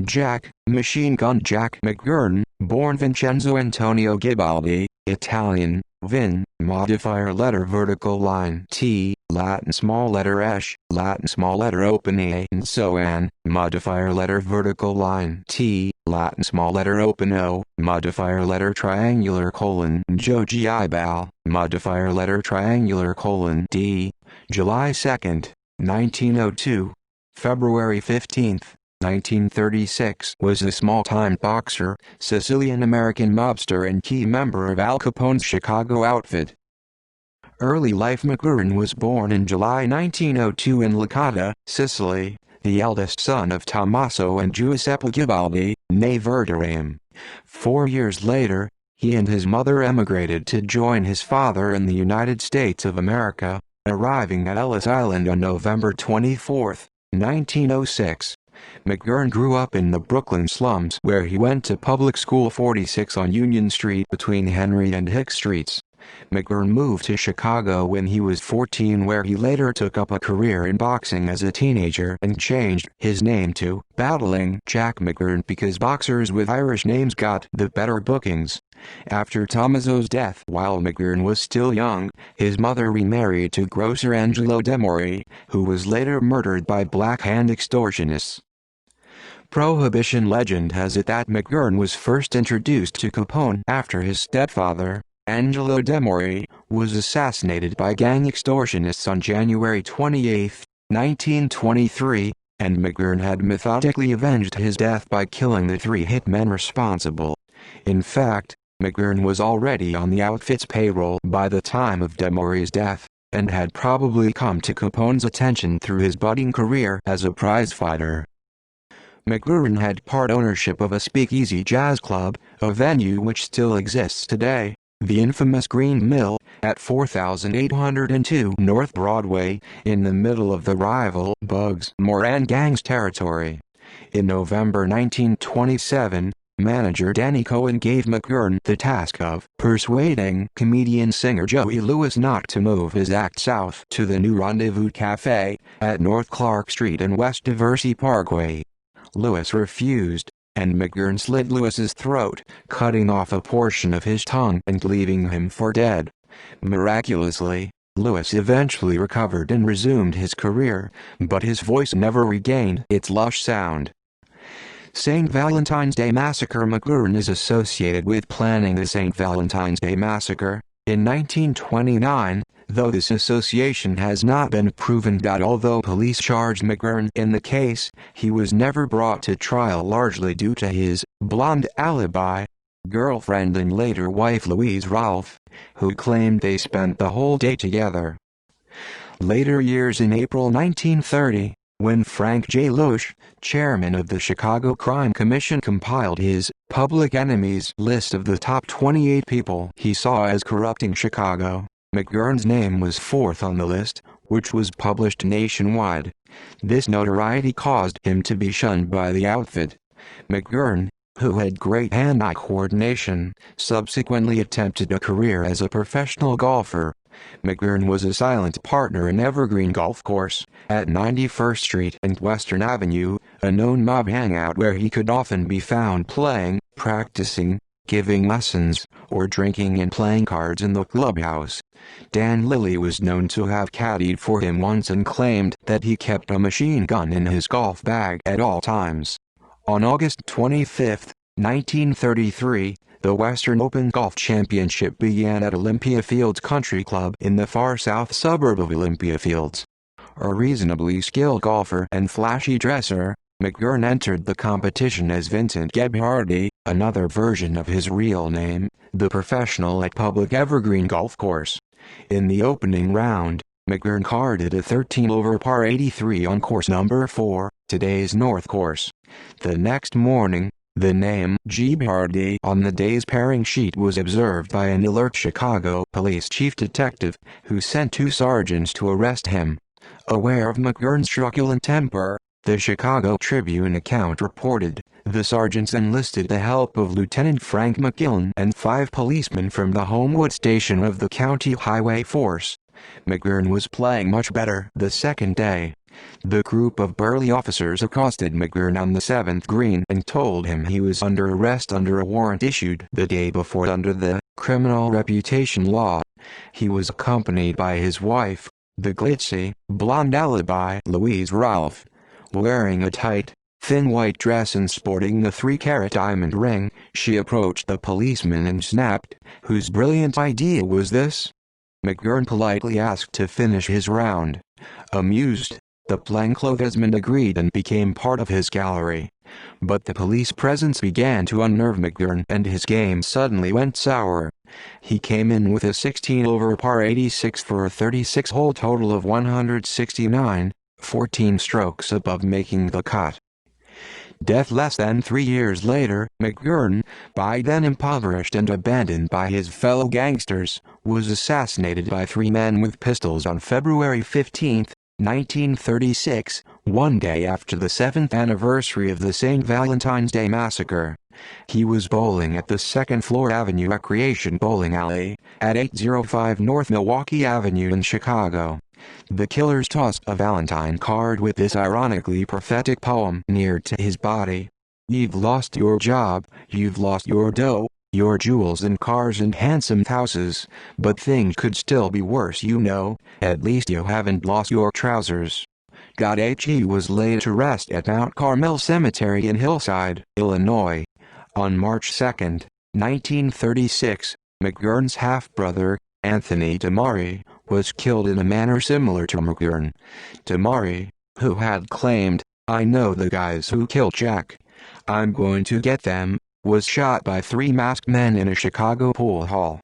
Jack, Machine Gun Jack McGurn, born Vincenzo Antonio Gibaldi, Italian, Vin, modifier letter vertical line T, Latin small letter esh, Latin small letter open A and so on, modifier letter vertical line T, Latin small letter open O, modifier letter triangular colon Joji Ibal, modifier letter triangular colon D, July 2nd, 1902, February 15th. 1936 was a small-time boxer, Sicilian-American mobster and key member of Al Capone's Chicago outfit. Early life. McGurn was born in July 1902 in Licata, Sicily, the eldest son of Tommaso and Giuseppe Gibaldi, née Verderame. 4 years later, he and his mother emigrated to join his father in the United States of America, arriving at Ellis Island on November 24, 1906. McGurn grew up in the Brooklyn slums where he went to public school 46 on Union Street between Henry and Hicks Streets. McGurn moved to Chicago when he was 14, where he later took up a career in boxing as a teenager and changed his name to Battling Jack McGurn because boxers with Irish names got the better bookings. After Tommaso's death while McGurn was still young, his mother remarried to grocer Angelo DeMori, who was later murdered by Black Hand extortionists. Prohibition legend has it that McGurn was first introduced to Capone after his stepfather, Angelo DeMori, was assassinated by gang extortionists on January 28, 1923, and McGurn had methodically avenged his death by killing the 3 hitmen responsible. In fact, McGurn was already on the outfit's payroll by the time of DeMori's death, and had probably come to Capone's attention through his budding career as a prizefighter. McGurn had part ownership of a speakeasy jazz club, a venue which still exists today, the infamous Green Mill, at 4802 North Broadway, in the middle of the rival Bugs Moran Gang's territory. In November 1927, manager Danny Cohen gave McGurn the task of persuading comedian-singer Joey Lewis not to move his act south to the new Rendezvous Cafe, at North Clark Street and West Diversey Parkway. Lewis refused, and McGurn slit Lewis's throat, cutting off a portion of his tongue and leaving him for dead. Miraculously, Lewis eventually recovered and resumed his career, but his voice never regained its lush sound. St. Valentine's Day Massacre. McGurn is associated with planning the St. Valentine's Day Massacre in 1929, though this association has not been proven. Although police charged McGurn in the case, he was never brought to trial, largely due to his blonde alibi girlfriend and later wife Louise Rolfe, who claimed they spent the whole day together. Later years. In April 1930, when Frank J. Loesch, chairman of the Chicago Crime Commission, compiled his Public Enemies list of the top 28 people he saw as corrupting Chicago, McGurn's name was fourth on the list, which was published nationwide. This notoriety caused him to be shunned by the outfit. McGurn, who had great hand-eye coordination, subsequently attempted a career as a professional golfer. McGurn was a silent partner in Evergreen Golf Course, at 91st Street and Western Avenue, a known mob hangout where he could often be found playing, practicing, giving lessons, or drinking and playing cards in the clubhouse. Dan Lilly was known to have caddied for him once and claimed that he kept a machine gun in his golf bag at all times. On August 25, 1933, the Western Open Golf Championship began at Olympia Fields Country Club in the far south suburb of Olympia Fields. A reasonably skilled golfer and flashy dresser, McGurn entered the competition as Vincent Gebhardy, another version of his real name, the professional at public Evergreen Golf Course. In the opening round, McGurn carded a 13-over par 83 on course number 4, today's North Course. The next morning, the name Gebhardy on the day's pairing sheet was observed by an alert Chicago police chief detective, who sent 2 sergeants to arrest him. Aware of McGurn's truculent temper, the Chicago Tribune account reported, the sergeants enlisted the help of Lieutenant Frank McGillen and 5 policemen from the Homewood station of the County Highway Force. McGurn was playing much better the second day, The group of burly officers accosted McGurn on the 7th green and told him he was under arrest under a warrant issued the day before under the criminal reputation law. He was accompanied by his wife, the glitzy, blonde alibi Louise Ralph. Wearing a tight, thin white dress and sporting the 3-carat diamond ring, she approached the policeman and snapped, "Whose brilliant idea was this?" McGurn politely asked to finish his round. Amused, the plainclothesman agreed and became part of his gallery. But the police presence began to unnerve McGurn and his game suddenly went sour. He came in with a 16 over par 86 for a 36-hole total of 169, 14 strokes above making the cut. Death less than 3 years later, McGurn, by then impoverished and abandoned by his fellow gangsters, was assassinated by 3 men with pistols on February 15, 1936, one day after the 7th anniversary of the St. Valentine's Day Massacre. He was bowling at the 2nd Floor Avenue Recreation Bowling Alley, at 805 North Milwaukee Avenue in Chicago. The killers tossed a Valentine card with this ironically prophetic poem near to his body. "You've lost your job, you've lost your dough, your jewels and cars and handsome houses, but things could still be worse, you know, at least you haven't lost your trousers." He was laid to rest at Mount Carmel Cemetery in Hillside, Illinois. On March 2, 1936, McGurn's half-brother, Anthony Damari, was killed in a manner similar to McGurn. Damari, who had claimed, "I know the guys who killed Jack. I'm going to get them," was shot by 3 masked men in a Chicago pool hall.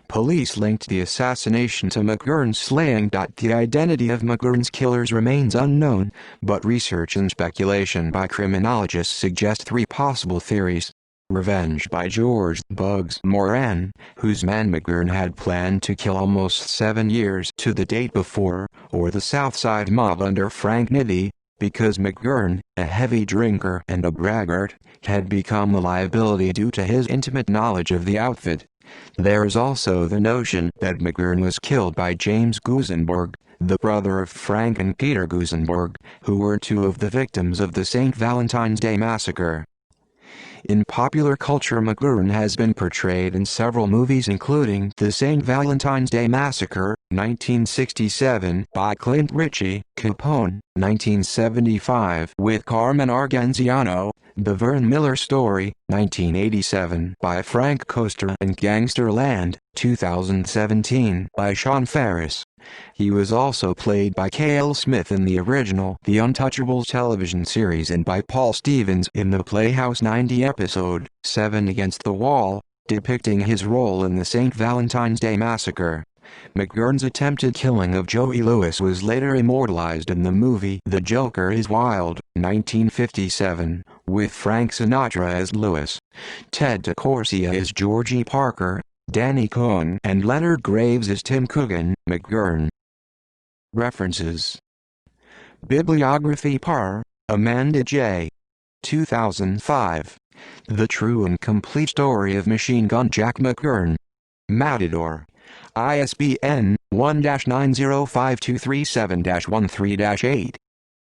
Police linked the assassination to McGurn's slaying. The identity of McGurn's killers remains unknown, but research and speculation by criminologists suggest 3 possible theories. Revenge by George "Bugs" Moran, whose man McGurn had planned to kill almost 7 years to the date before, or the Southside Mob under Frank Nitti, because McGurn, a heavy drinker and a braggart, had become a liability due to his intimate knowledge of the outfit. There is also the notion that McGurn was killed by James Gusenberg, the brother of Frank and Peter Gusenberg, who were 2 of the victims of the St. Valentine's Day Massacre. In popular culture, McGurn has been portrayed in several movies including The St. Valentine's Day Massacre, 1967, by Clint Ritchie, Capone, 1975, with Carmen Argenziano, The Vern Miller Story, 1987, by Frank Coaster, and Gangsterland, 2017, by Sean Ferris. He was also played by K.L. Smith in the original The Untouchables television series and by Paul Stevens in the Playhouse 90 episode, 7 Against the Wall, depicting his role in the St. Valentine's Day Massacre. McGurn's attempted killing of Joey Lewis was later immortalized in the movie The Joker is Wild, 1957, with Frank Sinatra as Lewis, Ted DeCorsia as Georgie Parker, Danny Cohn and Leonard Graves as Tim Coogan. McGurn. References. Bibliography Par, Amanda J. 2005. The True and Complete Story of Machine Gun Jack McGurn. Matador. ISBN 1-905237-13-8.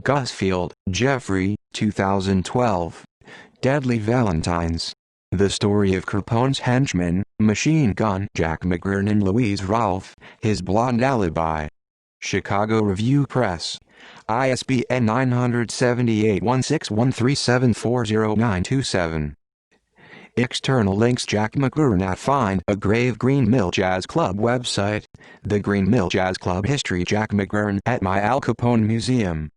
Gusfield, Jeffrey, 2012. Deadly Valentines. The Story of Capone's Henchman, Machine Gun Jack McGurn and Louise Ralph, His Blonde Alibi. Chicago Review Press. ISBN 978-1613740927. External links: Jack McGurn at Find a Grave, Green Mill Jazz Club website, The Green Mill Jazz Club history, Jack McGurn at My Al Capone Museum.